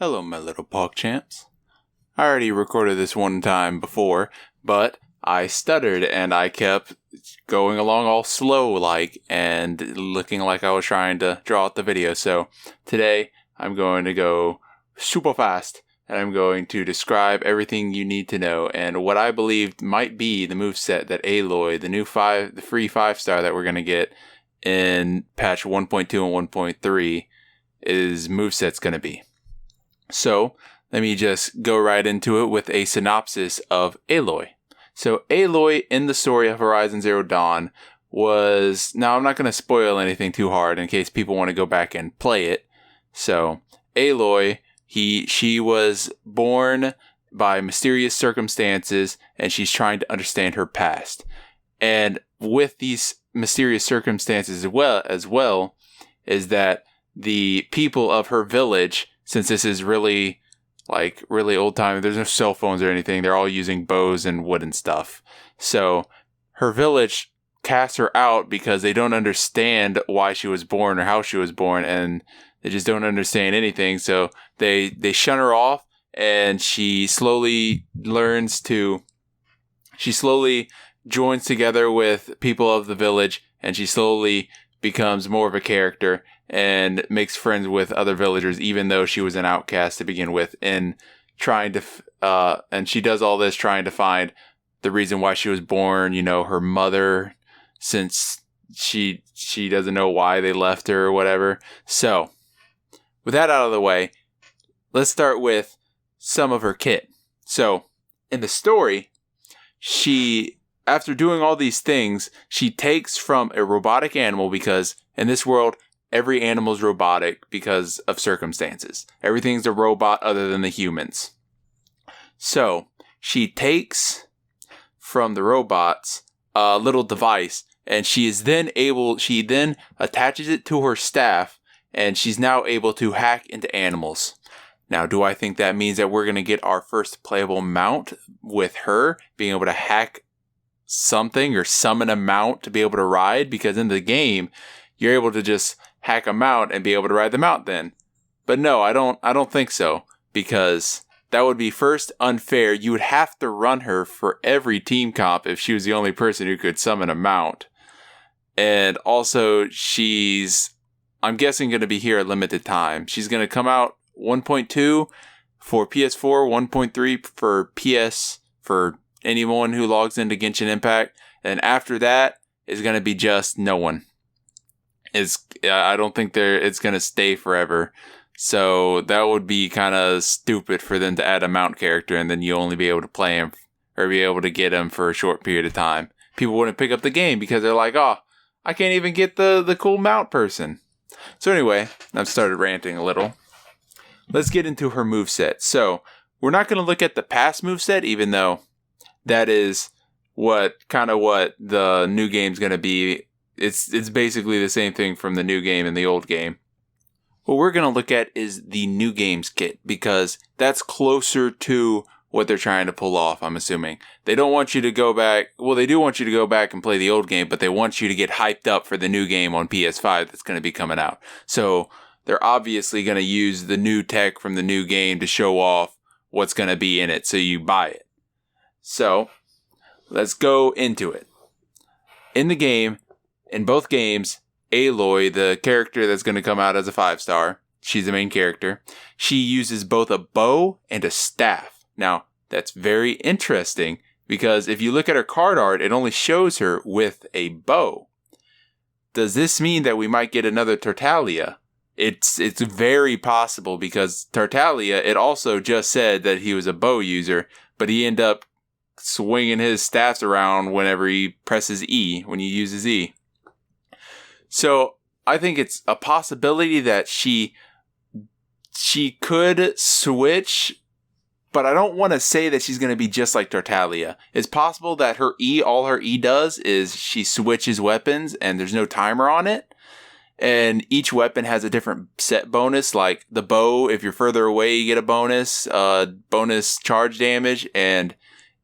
Hello, my little pog champs. I already recorded this one time before, but I stuttered and I kept going along all slow-like and looking like I was trying to draw out the video. So today I'm going to go super fast and I'm going to describe everything you need to know and what I believe might be the moveset that Aloy, the free 5-star that we're going to get in patch 1.2 and 1.3 is moveset's going to be. So, let me just go right into it with a synopsis of Aloy. So, Aloy in the story of Horizon Zero Dawn was... Now, I'm not going to spoil anything too hard in case people want to go back and play it. So, Aloy, she was born by mysterious circumstances, and she's trying to understand her past. And with these mysterious circumstances as well, is that the people of her village... Since this is really old time, there's no cell phones or anything. They're all using bows and wood and stuff. So her village casts her out because they don't understand why she was born or how she was born, and they just don't understand anything. So they shun her off, and she slowly joins together with people of the village, and she slowly becomes more of a character and makes friends with other villagers, even though she was an outcast to begin with, and and she does all this trying to find the reason why she was born, her mother, since she doesn't know why they left her or whatever. So, with that out of the way, let's start with some of her kit. So, in the story, after doing all these things, she takes from a robotic animal, because in this world, every animal's robotic because of circumstances. Everything's a robot other than the humans. So, she takes from the robots a little device, and she then attaches it to her staff, and she's now able to hack into animals. Now, do I think that means that we're going to get our first playable mount with her being able to hack something or summon a mount to be able to ride? Because in the game, you're able to just hack a mount and be able to ride the mount then. But no, I don't think so, because that would be first unfair. You would have to run her for every team comp if she was the only person who could summon a mount. And also, I'm guessing, going to be here a limited time. She's going to come out 1.2 for PS4, 1.3 for PS for anyone who logs into Genshin Impact. And after that is going to be just no one. I don't think it's going to stay forever. So that would be kind of stupid for them to add a mount character and then you only be able to play him or be able to get him for a short period of time. People wouldn't pick up the game because they're like, oh, I can't even get the cool mount person. So anyway, I've started ranting a little. Let's get into her moveset. So we're not going to look at the past moveset, even though that is what the new game's going to be. It's basically the same thing from the new game and the old game. What we're going to look at is the new game's kit, because that's closer to what they're trying to pull off, I'm assuming. They don't want you to go back. Well, they do want you to go back and play the old game, but they want you to get hyped up for the new game on PS5 that's going to be coming out. So they're obviously going to use the new tech from the new game to show off what's going to be in it, so you buy it. So let's go into it. In the game, in both games, Aloy, the character that's going to come out as a 5-star, she's the main character, she uses both a bow and a staff. Now, that's very interesting, because if you look at her card art, it only shows her with a bow. Does this mean that we might get another Tartaglia? It's very possible, because Tartaglia, it also just said that he was a bow user, but he ended up swinging his staffs around whenever he presses E, when he uses E. So I think it's a possibility that she could switch, but I don't want to say that she's going to be just like Tartaglia. It's possible that all her E does is she switches weapons and there's no timer on it. And each weapon has a different set bonus, like the bow, if you're further away, you get a bonus charge damage, and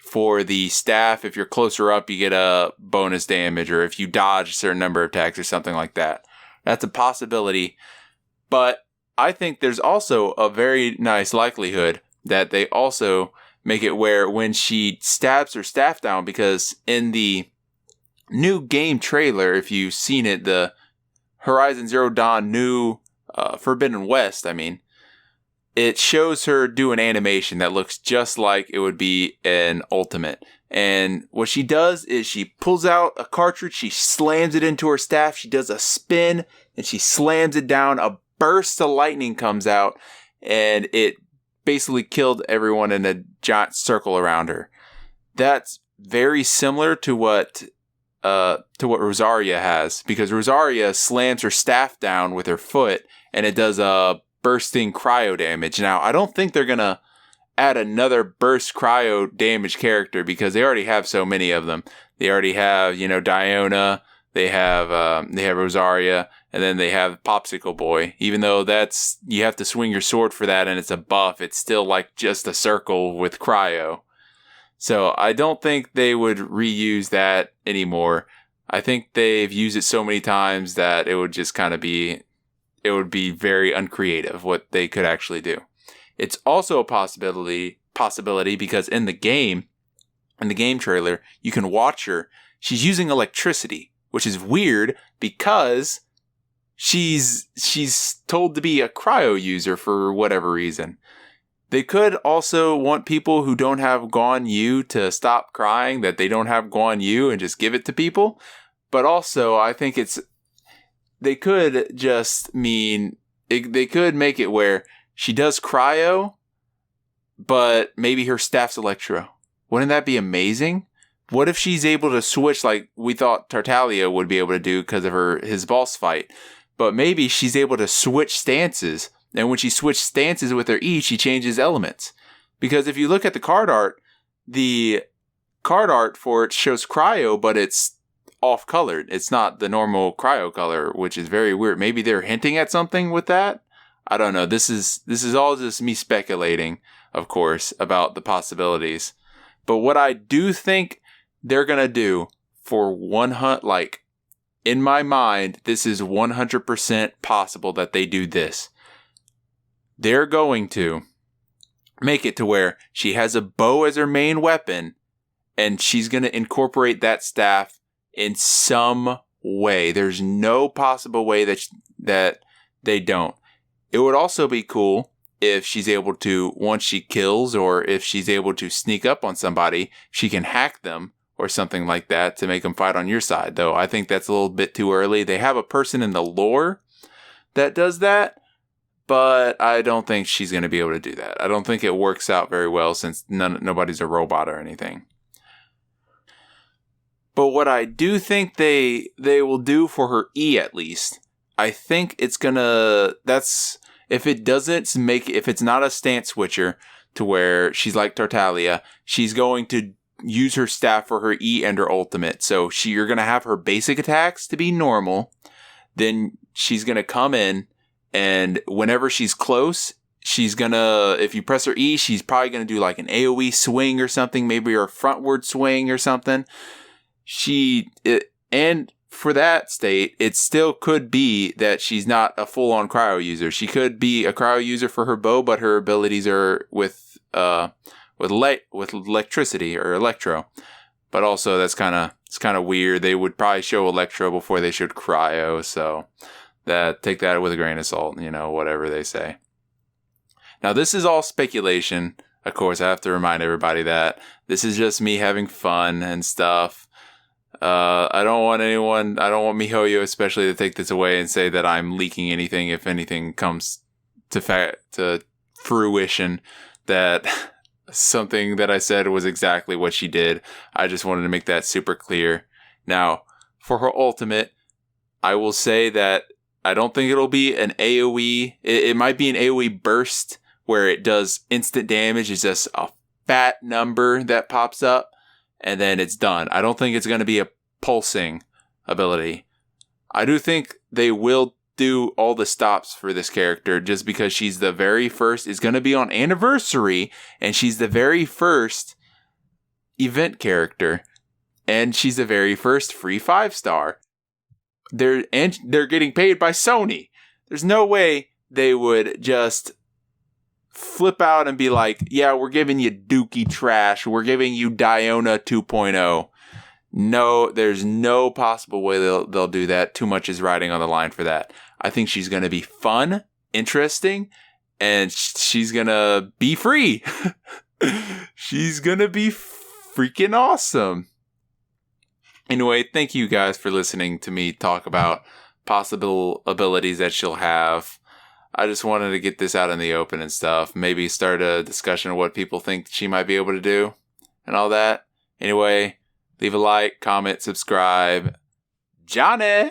for the staff, if you're closer up, you get a bonus damage, or if you dodge a certain number of attacks or something like that. That's a possibility, but I think there's also a very nice likelihood that they also make it where when she stabs her staff down, because in the new game trailer, if you've seen it, the Horizon Zero Dawn new Forbidden West, it shows her do an animation that looks just like it would be an ultimate. And what she does is she pulls out a cartridge, she slams it into her staff, she does a spin, and she slams it down. A burst of lightning comes out, and it basically killed everyone in a giant circle around her. That's very similar to what Rosaria has, because Rosaria slams her staff down with her foot, and it does a bursting cryo damage. Now, I don't think they're gonna add another burst cryo damage character, because they already have so many of them. They already have, Diona, they have Rosaria, and then they have Popsicle Boy. Even though you have to swing your sword for that and it's a buff, it's still like just a circle with cryo. So I don't think they would reuse that anymore. I think they've used it so many times that it would just kind of be very uncreative what they could actually do. It's also a possibility because in the game trailer, you can watch her. She's using electricity, which is weird because she's told to be a cryo user for whatever reason. They could also want people who don't have Guan Yu to stop crying, that they don't have Guan Yu, and just give it to people. But also, I think they could make it where she does cryo, but maybe her staff's electro. Wouldn't that be amazing? What if she's able to switch like we thought Tartaglia would be able to do because of his boss fight? But maybe she's able to switch stances. And when she switches stances with her E, she changes elements. Because if you look at the card art for it shows cryo, but it's off-colored. It's not the normal cryo color, which is very weird. Maybe they're hinting at something with that? I don't know. This is all just me speculating, of course, about the possibilities. But what I do think they're going to do for in my mind, this is 100% possible that they do this. They're going to make it to where she has a bow as her main weapon, and she's going to incorporate that staff in some way. There's no possible way that they don't. It would also be cool if she's able to, once she kills, or if she's able to sneak up on somebody, she can hack them or something like that to make them fight on your side. Though I think that's a little bit too early. They have a person in the lore that does that, but I don't think she's going to be able to do that. I don't think it works out very well since nobody's a robot or anything. But what I do think they will do for her E at least, I think it's gonna, if it's not a stance switcher to where she's like Tartaglia, she's going to use her staff for her E and her ultimate. So you're going to have her basic attacks to be normal. Then she's going to come in, and whenever she's close, she's going to, if you press her E, she's probably going to do like an AoE swing or something, maybe her frontward swing or something. And for that state, it still could be that she's not a full-on cryo user. She could be a cryo user for her bow, but her abilities are with electricity or electro. But also it's kind of weird. They would probably show electro before they showed cryo, so take that with a grain of salt, whatever they say. Now, this is all speculation. Of course, I have to remind everybody that this is just me having fun and stuff. I don't want MiHoYo especially to take this away and say that I'm leaking anything if anything comes to fruition, that something that I said was exactly what she did. I just wanted to make that super clear. Now, for her ultimate, I will say that I don't think it'll be an AoE. It might be an AoE burst where it does instant damage. It's just a fat number that pops up, and then it's done. I don't think it's going to be a pulsing ability. I do think they will do all the stops for this character just because she's the very first, is going to be on anniversary, and she's the very first event character, and she's the very first free 5-star. They're getting paid by Sony. There's no way they would just flip out and be like, yeah, we're giving you Dookie trash. We're giving you Diona 2.0. No, there's no possible way they'll do that. Too much is riding on the line for that. I think she's going to be fun, interesting, and she's going to be free. She's going to be freaking awesome. Anyway, thank you guys for listening to me talk about possible abilities that she'll have. I just wanted to get this out in the open and stuff. Maybe start a discussion of what people think she might be able to do and all that. Anyway, leave a like, comment, subscribe. Johnny!